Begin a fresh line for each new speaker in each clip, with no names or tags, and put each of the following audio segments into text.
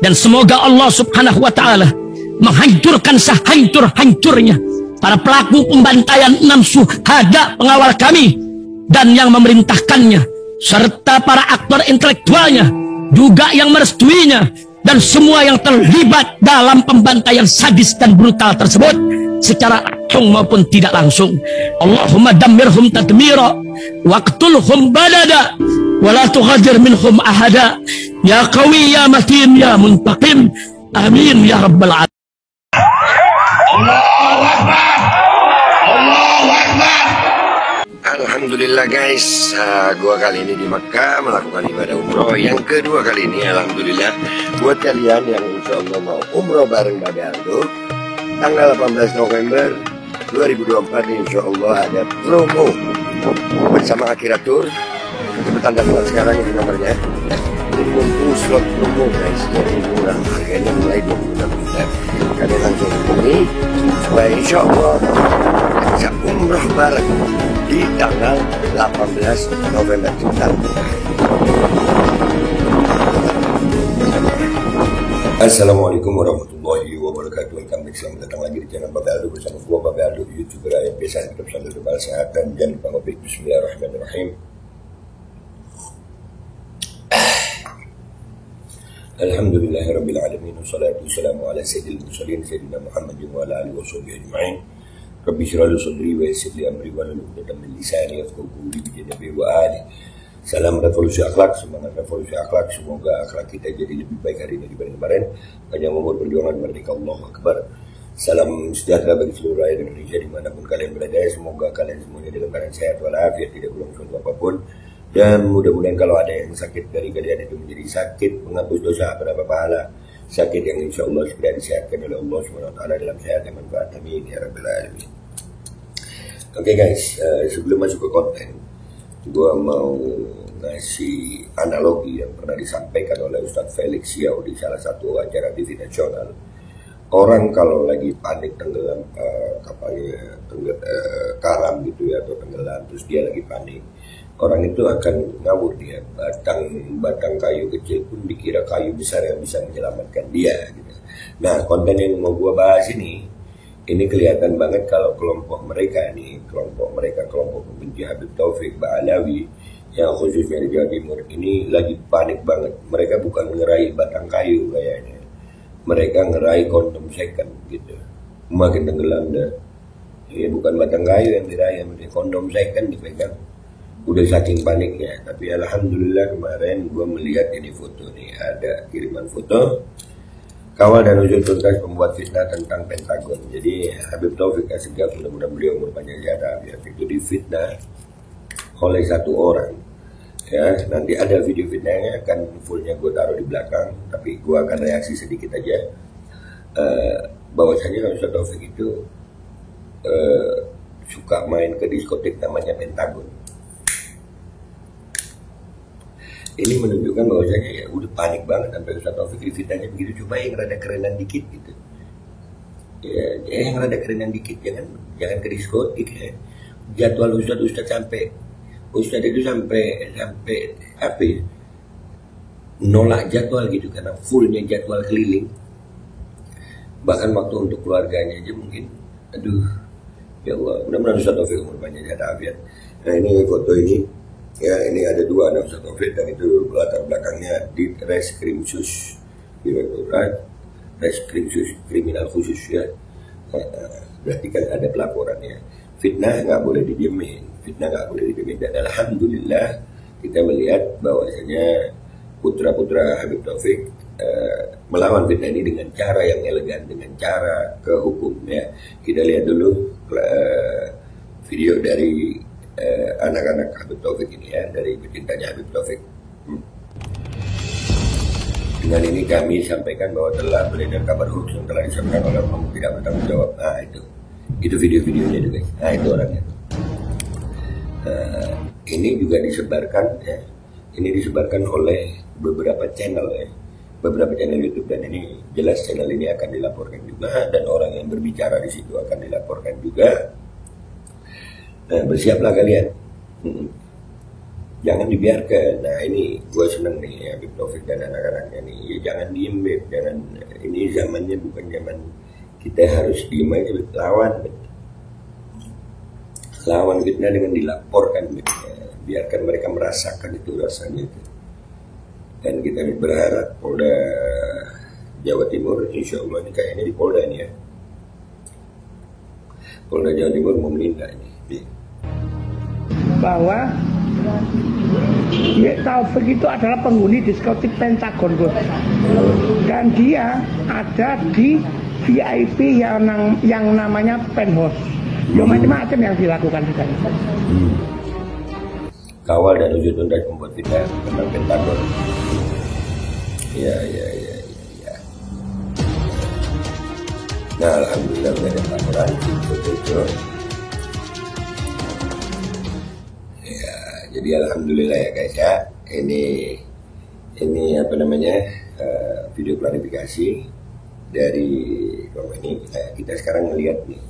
Dan semoga Allah subhanahu wa ta'ala menghancurkan sehancur-hancurnya para pelaku pembantaian 6 syuhada pengawal kami dan yang memerintahkannya, serta para aktor intelektualnya juga yang merestuinya, dan semua yang terlibat dalam pembantaian sadis dan brutal tersebut secara langsung maupun tidak langsung. Allahumma dammirhum tadmira waqtulhum balada wala tughadir minhum ahada ya qawi ya matin ya muntaqim amin ya rabbal alamin.
Allahu Akbar, Allahu Akbar. Alhamdulillah guys, gua kali ini di Mekah melakukan ibadah umroh yang kedua kali ini. Alhamdulillah buat kalian yang insya Allah mau umroh bareng Babe Aldo tanggal 18 November 2024 insya Allah ada promo bersama Akhiratur. Cepetan daftar sekarang, ini nomornya. Ini mumpung slot promo guys, jadi murah, harganya mulai 26 juta. Kalian langsung hubungi supaya insya Allah bisa umroh bareng di tanggal 18 November kita. Assalamualaikum warahmatullahi wabarakatuh. Welcome back, selamat datang lagi di channel Babe Aldo bersama gua Babe Aldo, YouTuber yang biasa hidup sambil berbal sehat dan jangan lupa ngopi. Bismillahirrahmanirrahim. Alhamdulillahirabbil alamin, wassalatu wassalamu ala sayyidil mursalin sayyidina Muhammadin wa ala alihi washabihi ajma'in. Rabbi shrah li sadri wa yassir li amri wa hlul 'uqdatam min lisani yafqahu qawli bi nabi wa ali. Salam revolusi akhlak, semangat revolusi akhlak. Semoga akhlak kita jadi lebih baik hari ini dibanding kemarin. Panjang umur, perjuangan, merdeka, Allahu Akbar. Salam sejahtera bagi seluruh rakyat Indonesia dimanapun kalian berada. Semoga kalian semuanya dalam keadaan sehat walafiat, tidak kurang suatu apapun. Dan mudah-mudahan kalau ada yang sakit dari kalian itu menjadi sakit penghapus dosa berapa pahala, sakit yang insya Allah segera disehatkan oleh Allah SWT dalam sehat dan manfaat. Amin ya rabbal alamin. Oke guys, sebelum masuk ke konten, gua mau ngasih analogi yang pernah disampaikan oleh Ustadz Felix Xiao di salah satu acara TV nasional. Orang kalau lagi panik tenggelam kapalnya karam gitu ya, atau tenggelam, terus dia lagi panik, orang itu akan ngawur dia. Batang kayu kecil pun dikira kayu besar yang bisa menyelamatkan dia gitu. Nah, konten yang mau gua bahas ini kelihatan banget kalau kelompok mereka kelompok pembenci Habib Taufik Ba'alawi yang khususnya di Jawa Timur ini lagi panik banget. Mereka bukan ngeraih batang kayu kayaknya, mereka ngeraih kondom second gitu. Makin tenggelam dah. Ya, bukan batang kayu yang diraih, kondom second dipegang. Udah saking paniknya. Tapi alhamdulillah kemarin gua melihat ini foto nih, ada kiriman foto kawal dan usut tuntas pembuat fitnah tentang Pentagon. Jadi Habib Taufik Assegaf, mudah-mudahan beliau berpanjang sehat, itu difitnah oleh satu orang. Ya, nanti ada video fitnahnya, akan fullnya gue taruh di belakang, tapi gue akan reaksi sedikit aja. Bahwasanya Ustaz Taufik itu suka main ke diskotik namanya Pentagon. Ini menunjukkan bahwasanya ya udah panik banget sampai Ustaz Taufik fitnahnya begitu. Coba yang rada kerenan dikit gitu. Ya, yang rada kerenan dikit, jangan ke diskotik ya. Jadwal Ustaz sampai Ustaz itu sampai apa ya, nolak jadwal gitu karena fullnya jadwal keliling. Bahkan waktu untuk keluarganya aja mungkin, aduh ya Allah, mudah-mudahan Ustaz Taufik umur panjang sehat afiat. Nah, ini foto ini ya, ini ada dua anak Ustaz Taufik dan itu latar belakangnya di Reskrimsus Direktorat Reskrimsus Kriminal Khusus ya. Berarti kan ada pelaporannya. Fitnah nggak boleh didiemin, dan alhamdulillah kita melihat bahwasanya putra-putra Habib Taufik melawan fitnah ini dengan cara yang elegan, dengan cara ke hukum ya. Kita lihat dulu video dari anak-anak Habib Taufik ini ya, dari pecintanya Habib Taufik. Dengan ini kami sampaikan bahwa telah beredar kabar hoax yang telah disampaikan oleh oknum tidak bertanggung jawab. Nah itu video-videonya itu guys. Nah itu orangnya. Ini juga disebarkan ya. Ini disebarkan oleh beberapa channel ya, beberapa channel YouTube, dan ini jelas channel ini akan dilaporkan juga dan orang yang berbicara di situ akan dilaporkan juga. Nah, bersiaplah kalian. Jangan dibiarkan. Nah ini gue seneng nih Habib Taufik dan anak-anaknya nih. Ya jangan diem Beb, jangan. Ini zamannya bukan zaman kita harus diem aja Beb. Lawan fitnah dengan dilaporkan Beb. Biarkan mereka merasakan itu rasanya itu. Dan kita berharap Polda Jawa Timur, insya Allah ini kayaknya di Polda ini ya. Polda Jawa Timur mau menindak ini.
Bahwa Taufik itu adalah penghuni diskotik Pentagon Gus. Dan dia ada di VIP yang namanya penthouse. Ya macam-macam yang dilakukan di sana.
Kawal dan usut tuntas membuat fitnah tentang Pentagon. Ya. Nah, alhamdulillah udah ada laporan itu. Ya, jadi alhamdulillah ya guys ya. Ini apa namanya video klarifikasi dari ini. Kita sekarang melihat nih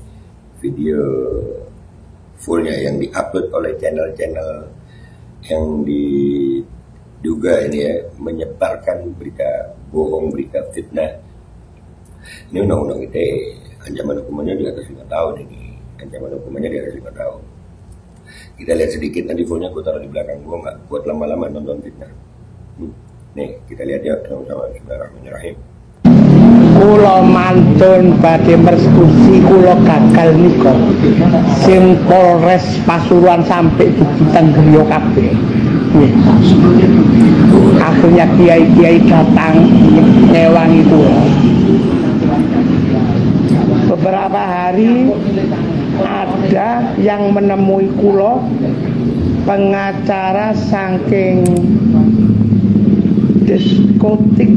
video fullnya yang diupload oleh channel-channel yang diduga ini ya menyebarkan berita bohong, berita fitnah. Ini undang-undang ITE, ancaman hukumannya di atas 5 tahun ini. Ancaman hukumannya di atas 5 tahun. Kita lihat sedikit, nanti fullnya gue taruh di belakang. Gue nggak buat lama-lama nonton fitnah. Nih, kita lihat ya sama-sama. Bismillahirrahmanirrahim.
Kulo mantun badhe persekusi kulo gagal nika. Sing Polres Pasuruan sampai dibutan griya kabeh. Akhirnya kiai-kiai datang ngewangi kulo. Beberapa hari ada yang menemui kulo, pengacara saking diskotik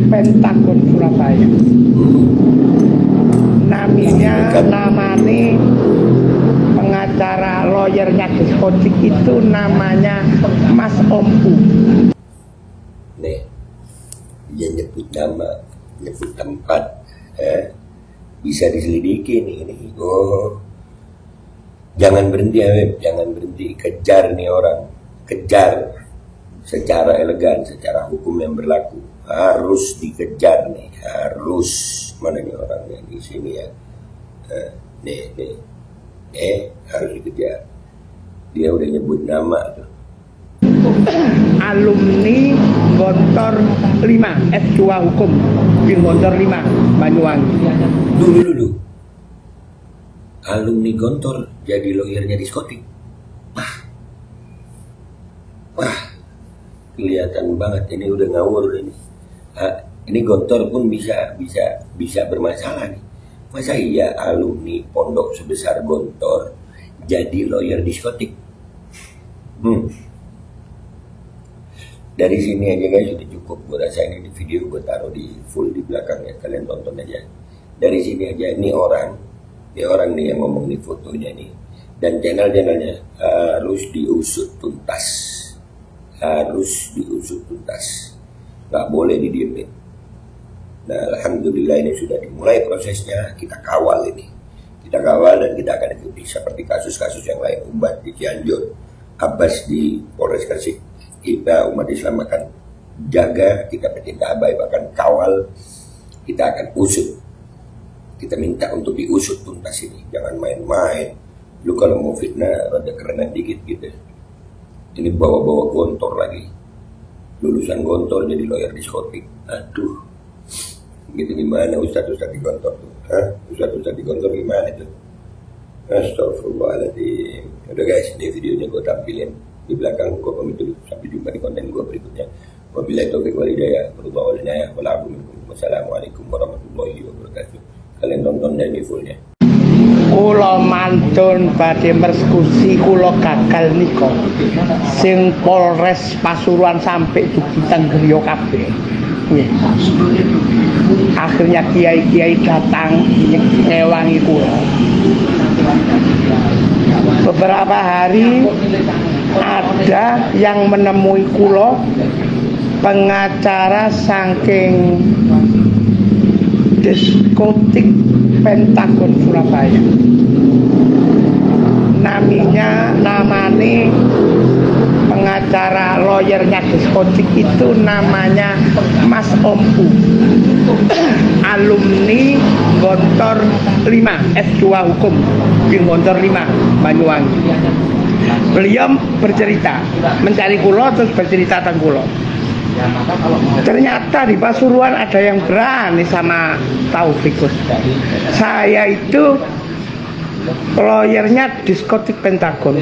Pentagon Surabaya. Namanya pengacara lawyernya diskotik itu namanya Mas Ompu.
Nih, dia nyebut nama, nyebut tempat, bisa diselidiki nih ini. Oh, jangan berhenti ya, jangan berhenti, kejar nih orang, kejar secara elegan, secara hukum yang berlaku. Harus dikejar nih, harus. Mana nih orangnya di sini ya? Harus dikejar. Dia udah nyebut nama tuh.
Alumni Gontor 5 S2 Hukum di Gontor 5 Banyuwangi.
Dulu. Alumni Gontor jadi lawyernya diskotik. Wah, kelihatan banget ini udah ngawur ini. Ini Gontor pun bisa bermasalah nih. Masa iya alumni pondok sebesar Gontor jadi lawyer diskotik? Dari sini aja guys sudah cukup. Gue rasa ini video gue taruh di full di belakangnya, kalian tonton aja. Dari sini aja ini orang nih yang ngomong nih fotonya nih, dan channel-channelnya harus diusut tuntas, nggak boleh didiemin. Nah, alhamdulillah ini sudah dimulai prosesnya. Kita kawal dan kita akan ikuti seperti kasus-kasus yang lain. Ubat di Cianjur, Abbas di Polres Gresik. Kita umat Islam akan jaga, kita pecinta habaib akan kawal, kita akan usut. Kita minta untuk diusut tuntas ini. Jangan main-main. Lu kalau mau fitnah rada kerenan dikit gitu. Ini bawa-bawa Gontor lagi. Lulusan Gontor jadi lawyer diskotik. Aduh. Gitu gimana Ustadz di Gontor tuh? Ustadz di Gontor gimana tuh? Astagfirullahaladzim. Udah guys, ini videonya gue tampilin di belakang. Gue pamit dulu, sampai jumpa di konten gue berikutnya. Wabillahi taufiq wal hidayah. Wassalamualaikum warahmatullahi wabarakatuh. Kalian tonton dan ini fullnya.
Kulo mantun badhe persekusi kulo gagal nika. Sing Polres Pasuruan sampai dibutan griya kabeh. Akhirnya kiai-kiai datang ngewangi kulo. Beberapa hari ada yang menemui kulo, pengacara saking diskotik Pentagon Surabaya. Namanya pengacara pengacara lawyernya diskotik itu namanya Mas Ompu, alumni Gontor 5 S2 Hukum di Gontor 5 Banyuwangi. Beliau bercerita mencari kulo terus bercerita tentang kulo. Ternyata di Pasuruan ada yang berani sama Taufikus. Saya itu lawyernya diskotik Pentagon,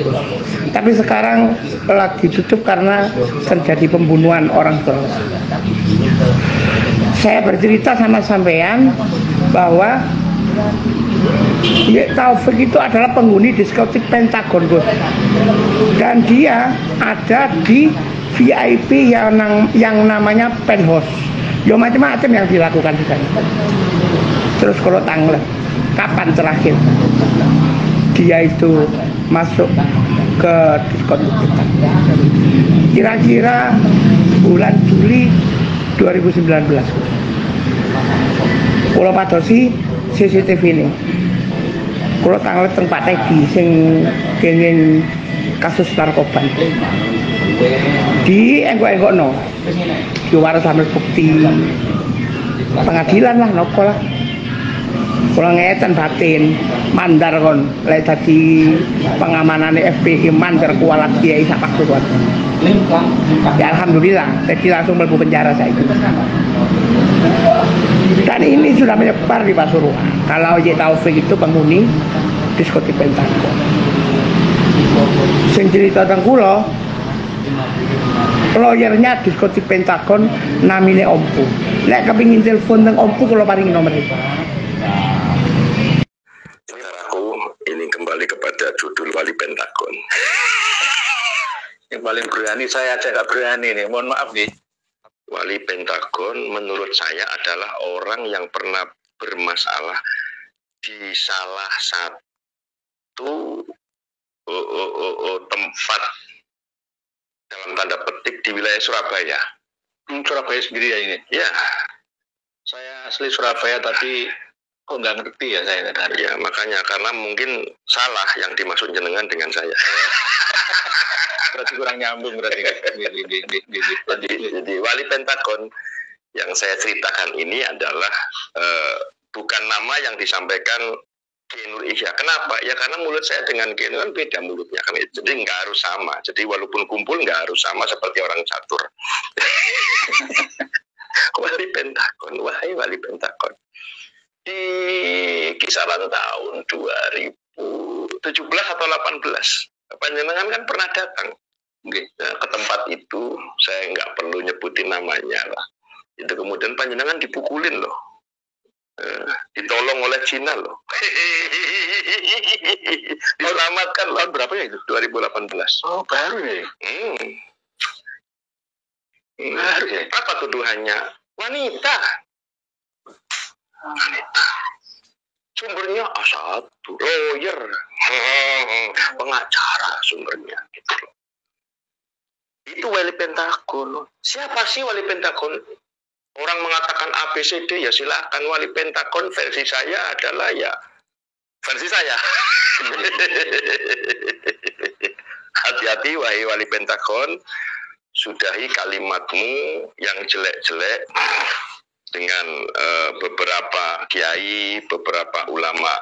tapi sekarang lagi tutup karena terjadi pembunuhan orang tua. Saya bercerita sama sampean bahwa Taufik itu adalah penghuni diskotik Pentagon, Gus. Dan dia ada di VIP yang namanya penthouse. Yo macam-macam yang dilakukan di sana. Terus kalau tanggal kapan terakhir dia itu masuk ke diskotik kita? Kira-kira bulan Juli 2019. Kalau padosi CCTV ini, kalau tanggal tempat tegi sing kenging kasus narkoba di enggok no, diwaras sambil bukti pengadilan lah, nopo lah. Kalau ngeten batin mandar kon, lek tadi pengamanan FPI mandar kualat kiai sak Pasuruan. Ya alhamdulillah, jadi langsung mlebu penjara saya itu. Dan ini sudah menyebar di Pasuruan. Kalau Y Taufik itu penghuni diskotik Pentagon. Sing cerita tentang kula, lawyernya diskotik Pentagon namine Ompu. Lek kepingin telepon teng Ompu kula paringi nomor itu.
Saudaraku, ini kembali kepada judul Wali Pentagon.
Yang paling berani saya aja nggak berani nih, mohon maaf nih.
Wali Pentagon menurut saya adalah orang yang pernah bermasalah di salah satu tempat dalam tanda petik di wilayah Surabaya.
Surabaya sendiri ya ini.
Ya,
Saya asli Surabaya tapi kok nggak ngerti ya saya tadi.
ya makanya karena mungkin salah yang dimaksud jenengan dengan saya.
Berarti kurang nyambung berarti.
Jadi Wali Pentagon yang saya ceritakan ini adalah bukan nama yang disampaikan Ki Nur Ihya. Kenapa? Ya karena mulut saya dengan Ki Nur kan beda mulutnya kan. Jadi nggak harus sama. Jadi walaupun kumpul nggak harus sama seperti orang catur. Wali Pentagon, wahai Wali Pentagon. Di kisaran tahun 2017 atau 18, panjenengan kan pernah datang ke tempat itu. Saya nggak perlu nyebutin namanya lah. Itu kemudian panjenengan dipukulin loh. Ditolong oleh Cina loh. Diselamatkan tahun berapa ya itu? 2018.
Oh baru ya.
Baru ya. Apa tuduhannya? Wanita. Sumbernya A1, lawyer, pengacara sumbernya gitu loh. Itu Wali Pentagon. Siapa sih Wali Pentagon? Orang mengatakan ABCD ya silakan. Wali Pentagon versi saya adalah ya versi saya. Hati-hati wahai Wali Pentagon, sudahi kalimatmu yang jelek-jelek dengan beberapa kiai, beberapa ulama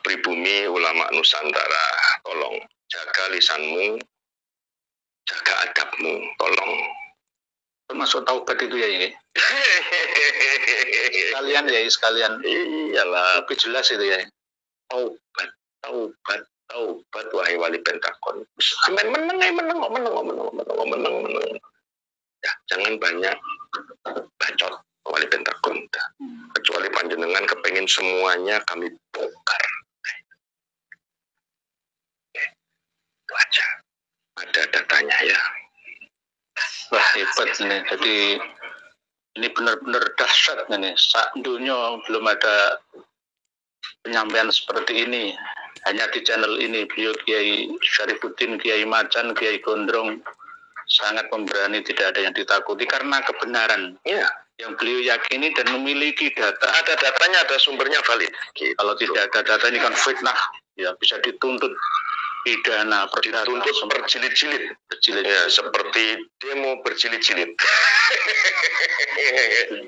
pribumi, ulama Nusantara. Tolong jaga lisanmu, jaga adabmu, tolong.
Termasuk taubat itu ya ini. Sekalian ya, sekalian.
Iyalah,
Lebih jelas itu ya.
Taubat wahai Wali Pentagon. Amin, menang. Ya, jangan banyak bacot Wali Pentagon. Kecuali panjenengan kepengen semuanya kami bongkar. Itu aja. Ada datanya ya.
Wah hebat ini. Jadi ini benar-benar dahsyat ini. Sak dunia belum ada penyampaian seperti ini. Hanya di channel ini beliau Kiai Syarifuddin, Kiai Macan, Kiai Gondrong sangat pemberani, tidak ada yang ditakuti karena kebenaran
Ya,
yang beliau yakini dan memiliki data.
ada datanya, ada sumbernya valid. Gitu.
Kalau tidak ada data ini kan fitnah, ya bisa dituntut pidana
dituntut berjilid-jilid. Ya, seperti demo berjilid-jilid.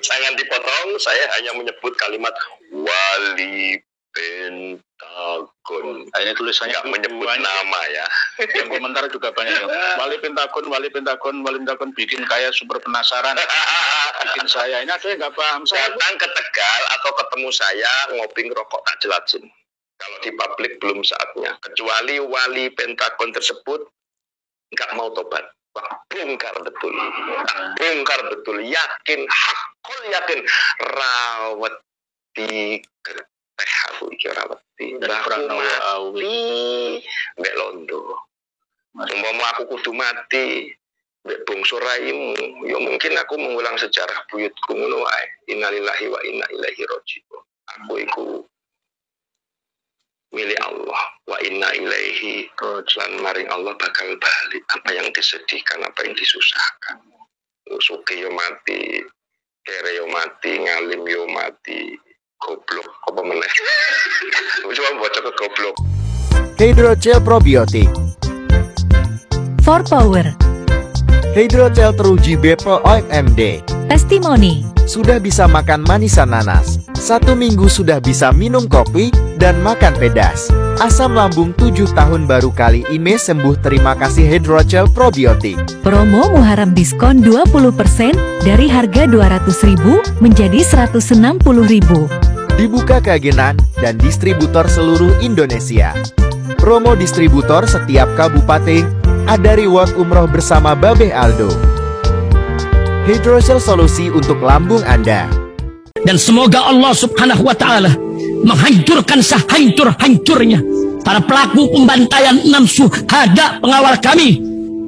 Jangan dipotong, saya hanya menyebut kalimat wali Pentagon.
Nah, ini tulisannya
nggak menyebut nama ya.
Yang komentar juga banyak. Wali Pentagon bikin kayak super penasaran. Bikin saya ini ada yang nggak paham.
Datang ke Tegal atau ketemu saya ngopi ngerokok tak jelasin. Kalau di publik belum saatnya. Kecuali wali Pentagon tersebut nggak mau tobat. Bongkar betul, yakin, hakul yakin, rawat di teh aku iki rawati baku mati mbek londo. Umpama aku kudu mati mbek bangsa raimu, ya mungkin aku mengulang sejarah buyutku ngono wae. Innalillahi wa inna ilaihi raji'un. Aku iku milik Allah, wa inna ilaihi raji'un. Maring Allah bakal balik apa yang disedihkan, apa yang disusahkan. Suki yo mati, kere yo mati, ngalim yo mati. Goblok, apa meneh? Coba baca ke goblok.
Hydrogel probiotik.
For Power.
Hydrogel teruji BPOM MD.
Testimoni.
Sudah bisa makan manisan nanas. 1 minggu sudah bisa minum kopi dan makan pedas. Asam lambung 7 tahun baru kali ini sembuh. Terima kasih Hydrogel probiotik.
Promo Muharram diskon 20% dari harga 200.000 menjadi 160.000.
Dibuka ke agenan dan distributor seluruh Indonesia. Promo distributor setiap kabupaten. Ada reward umroh bersama Babeh Aldo. Hydrogel solusi untuk lambung Anda.
Dan semoga Allah subhanahu wa ta'ala menghancurkan sehancur-hancurnya para pelaku pembantaian 6 syuhada pengawal kami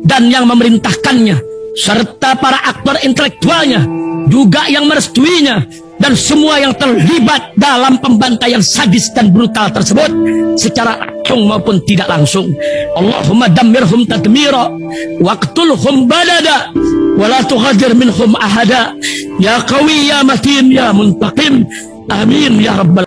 dan yang memerintahkannya, serta para aktor intelektualnya juga yang merestuinya, dan semua yang terlibat dalam pembantaian sadis dan brutal tersebut secara langsung maupun tidak langsung. Allahumma dammirhum tadmira waqtulhum badada wala tughadir minhum ahada ya qawi ya matin ya muntaqim amin ya rabbal